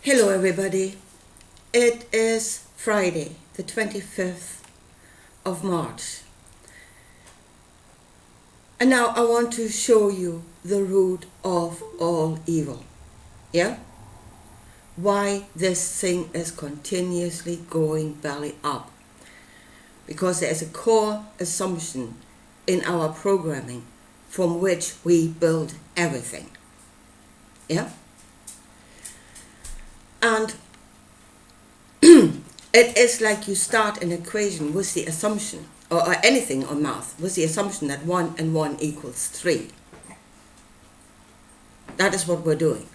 Hello everybody, it is Friday the 25th of March, and now I want to show you the root of all evil, why this thing is continuously going belly up, because there is a core assumption in our programming from which we build everything, and it is like you start an equation with the assumption, or anything on math, with the assumption that 1 and 1 equals 3. That is what we're doing.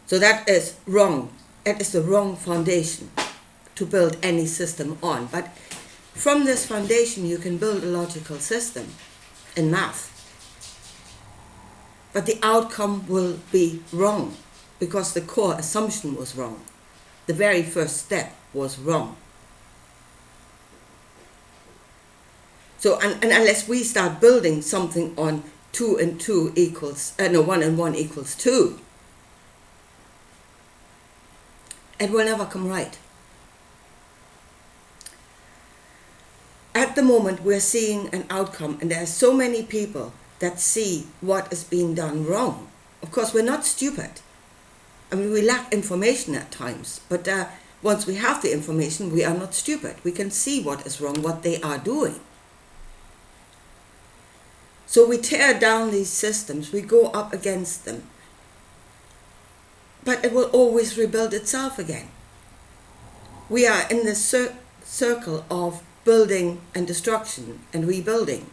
So that is wrong. That is the wrong foundation to build any system on. But from this foundation you can build a logical system in math. But the outcome will be wrong, because the core assumption was wrong. The very first step was wrong. So, and unless we start building something on 2 and 2 equals, 1 and 1 equals 2, it will never come right. At the moment we're seeing an outcome, and there are so many people that see what is being done wrong. Of course, we're not stupid. I mean, we lack information at times, but once we have the information, we are not stupid. We can see what is wrong, what they are doing. So we tear down these systems, we go up against them, but it will always rebuild itself again. We are in this circle of building and destruction and rebuilding.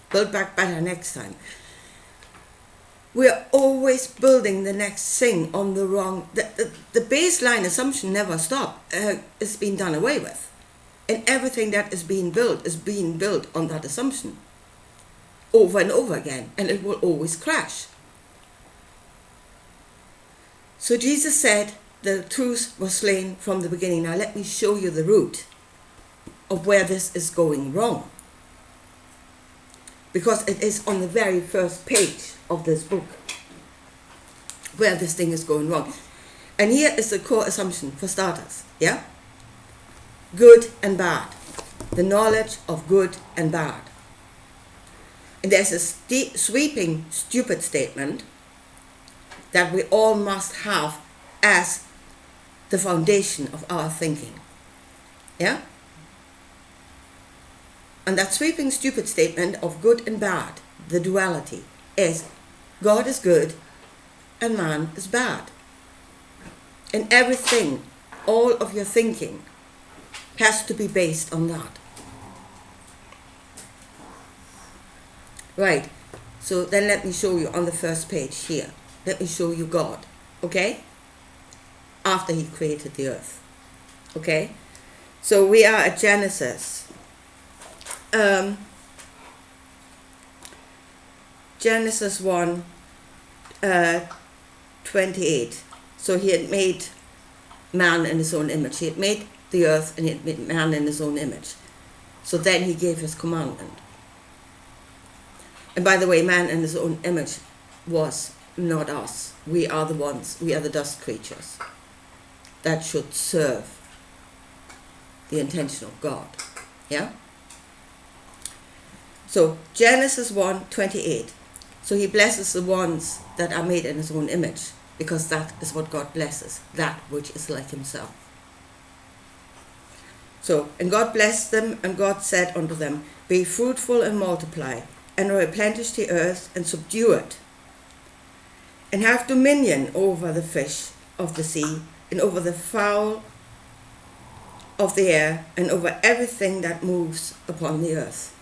Build back better next time. We're always building the next thing on the wrong. The baseline assumption never stops. It's been done away with. And everything that is being built on that assumption over and over again. And it will always crash. So Jesus said the truth was slain from the beginning. Now let me show you the root of where this is going wrong. Because it is on the very first page of this book where this thing is going wrong. And here is the core assumption for starters, good and bad, the knowledge of good and bad. And there's a sweeping stupid statement that we all must have as the foundation of our thinking, And that sweeping stupid statement of good and bad, the duality, is God is good and man is bad. And everything, all of your thinking, has to be based on that. Right, so then let me show you on the first page here. Let me show you God, okay? After he created the earth, okay? So we are at Genesis. Genesis 1, 28. So he had made man in his own image. He had made the earth and he had made man in his own image. So then he gave his commandment. And by the way, man in his own image was not us. We are the ones, we are the dust creatures that should serve the intention of God. So Genesis 1:28. So he blesses the ones that are made in his own image, because that is what God blesses, that which is like himself. So, and God blessed them, and God said unto them, be fruitful and multiply, and replenish the earth and subdue it, and have dominion over the fish of the sea, and over the fowl of the air, and over everything that moves upon the earth.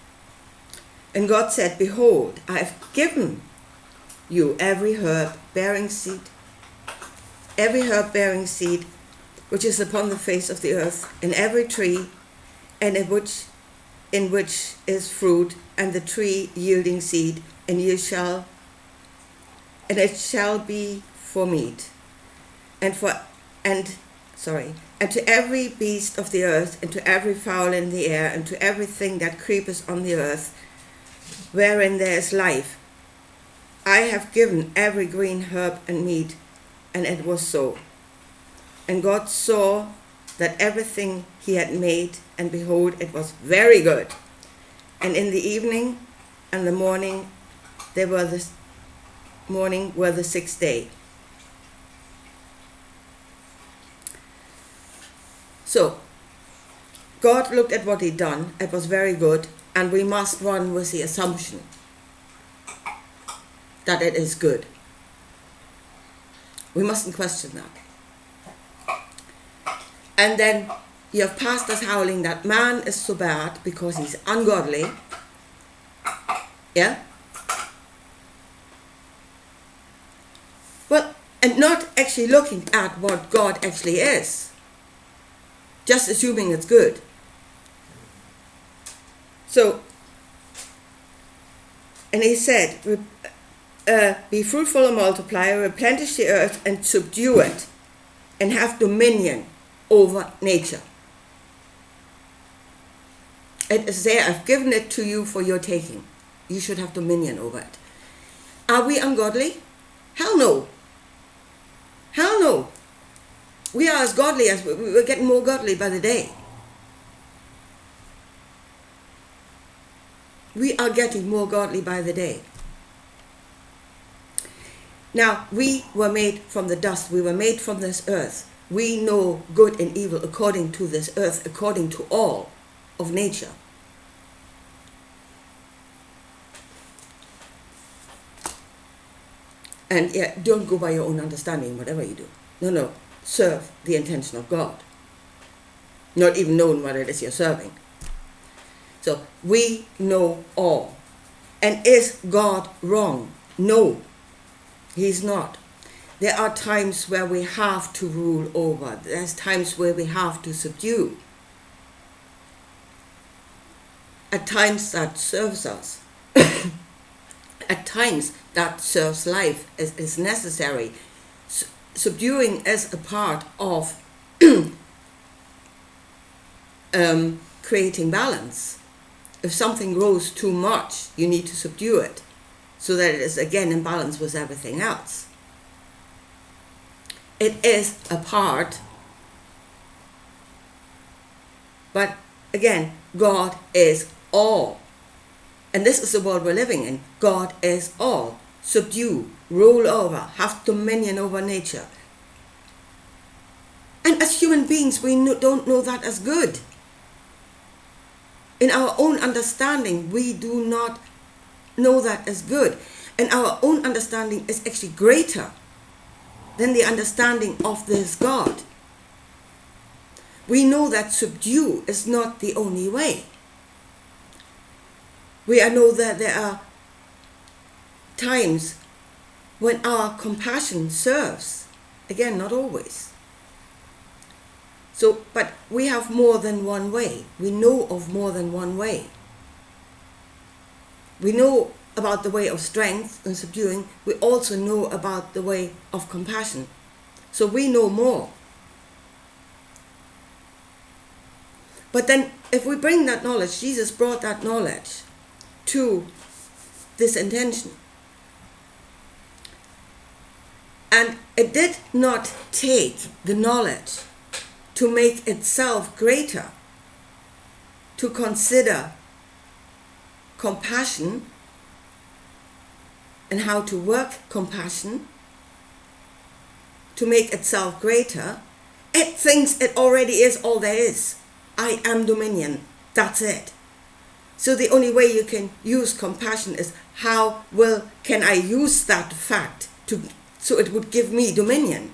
And God said, behold, I have given you every herb bearing seed, which is upon the face of the earth, and every tree, and in which is fruit, and the tree yielding seed, and it shall be for meat, and to every beast of the earth, and to every fowl in the air, and to everything that creepeth on the earth, wherein there is life, I have given every green herb and meat and it was so. And God saw that everything he had made, and behold, it was very good. And in the evening and the morning, were the sixth day. So, God looked at what he'd done, it was very good, and we must run with the assumption that it is good. We mustn't question that. And then you have pastors howling that man is so bad because he's ungodly. Yeah? Well, and not actually looking at what God actually is. Just assuming it's good. So, and he said, be fruitful and multiply, replenish the earth and subdue it, and have dominion over nature. It is there, I've given it to you for your taking. You should have dominion over it. Are we ungodly? Hell no. Hell no. We are as godly as we're getting more godly by the day. We are getting more godly by the day. Now, we were made from the dust. We were made from this earth. We know good and evil according to this earth, according to all of nature. And yeah, don't go by your own understanding, whatever you do. No. Serve the intention of God. Not even knowing what it is you're serving. So, we know all. And is God wrong? No, he's not. There are times where we have to rule over. There's times where we have to subdue. At times that serves us. At times that serves life, is necessary. Subduing is a part of creating balance. If something grows too much, you need to subdue it so that it is again in balance with everything else. It is a part, but again, God is all. And this is the world we're living in. God is all. Subdue, rule over, have dominion over nature. And as human beings, we don't know that as good. In our own understanding, we do not know that as good. And our own understanding is actually greater than the understanding of this God. We know that subdue is not the only way. We know that there are times when our compassion serves. Again, not always. So, but we have more than one way. We know of more than one way. We know about the way of strength and subduing. We also know about the way of compassion. So we know more. But then if we bring that knowledge, Jesus brought that knowledge to this intention. And it did not take the knowledge to make itself greater, to consider compassion and how to work compassion, to make itself greater. It thinks it already is all there is. I am dominion. That's it. So the only way you can use compassion is how well can I use that fact so it would give me dominion.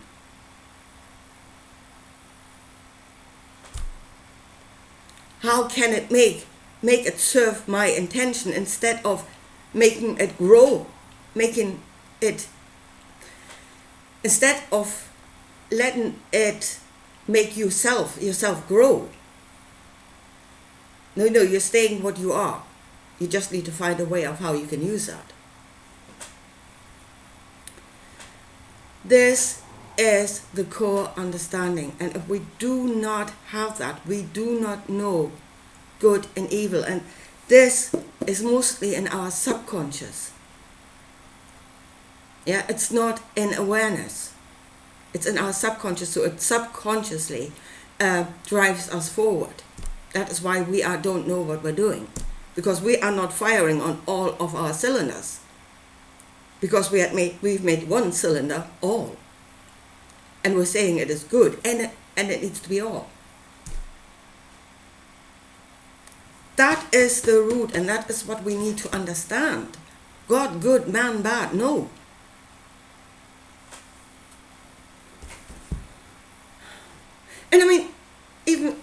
How can it make it serve my intention instead of making it grow, instead of letting it make yourself grow. No, you're staying what you are. You just need to find a way of how you can use that. This is the core understanding. And if we do not have that, we do not know good and evil. And this is mostly in our subconscious. Yeah, it's not in awareness. It's in our subconscious, so it subconsciously drives us forward. That is why we don't know what we're doing, because we are not firing on all of our cylinders, because we've made one cylinder all, and we're saying it is good, and it needs to be all. That is the root, and that is what we need to understand. God good, man bad, no. And I mean, even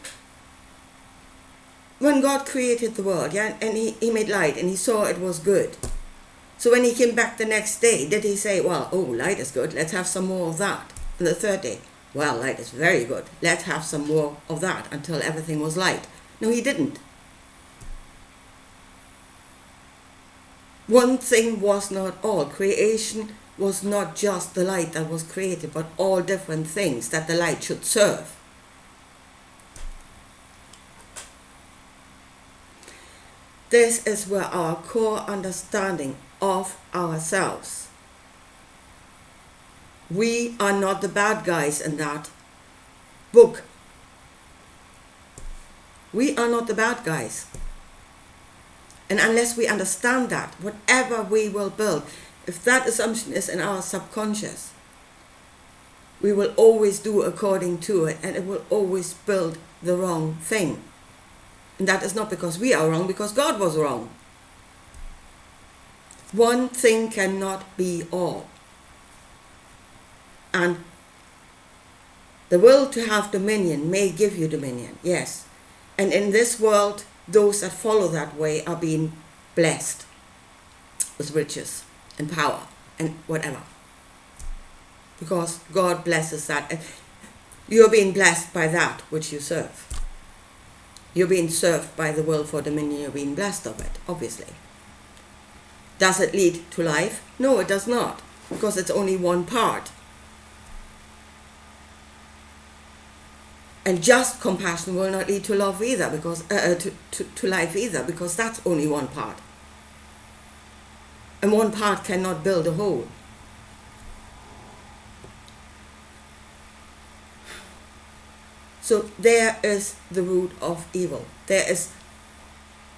when God created the world, yeah, and he made light, and he saw it was good. So when he came back the next day, did he say, well, oh, light is good, let's have some more of that? And the third day, well, light is very good, let's have some more of that until everything was light. No, he didn't. One thing was not all. Creation was not just the light that was created, but all different things that the light should serve. This is where our core understanding of ourselves. We are not the bad guys in that book. We are not the bad guys. And unless we understand that, whatever we will build, if that assumption is in our subconscious, we will always do according to it, and it will always build the wrong thing. And that is not because we are wrong, because God was wrong. One thing cannot be all. And the will to have dominion may give you dominion, yes. And in this world, those that follow that way are being blessed with riches and power and whatever. Because God blesses that. You're being blessed by that which you serve. You're being served by the will for dominion. You're being blessed of it, obviously. Does it lead to life? No, it does not, because it's only one part. And just compassion will not lead to love either, because to life either, because that's only one part. And one part cannot build a whole. So there is the root of evil. There is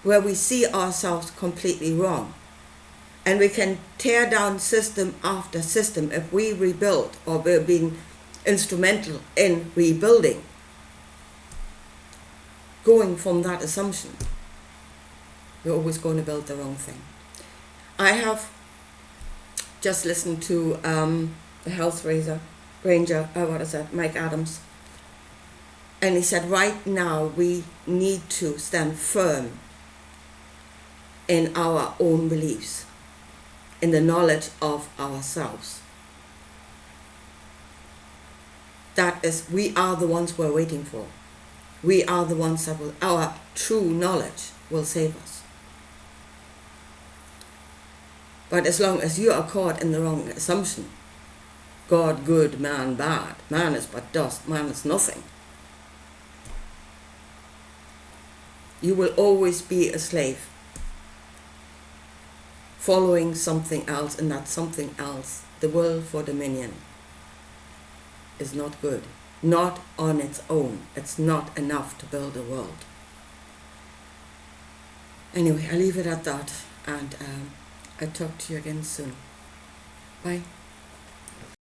where we see ourselves completely wrong. And we can tear down system after system if we rebuild, or we're being instrumental in rebuilding. Going from that assumption, we're always going to build the wrong thing. I have just listened to the health ranger, Mike Adams, and he said right now we need to stand firm in our own beliefs, in the knowledge of ourselves. That is, we are the ones we're waiting for. We are the ones that our true knowledge will save us. But as long as you are caught in the wrong assumption, God good, man bad, man is but dust, man is nothing, you will always be a slave, following something else, and that something else, the will for dominion, is not good. Not on its own. It's not enough to build a world. Anyway, I'll leave it at that, and I'll talk to you again soon. Bye.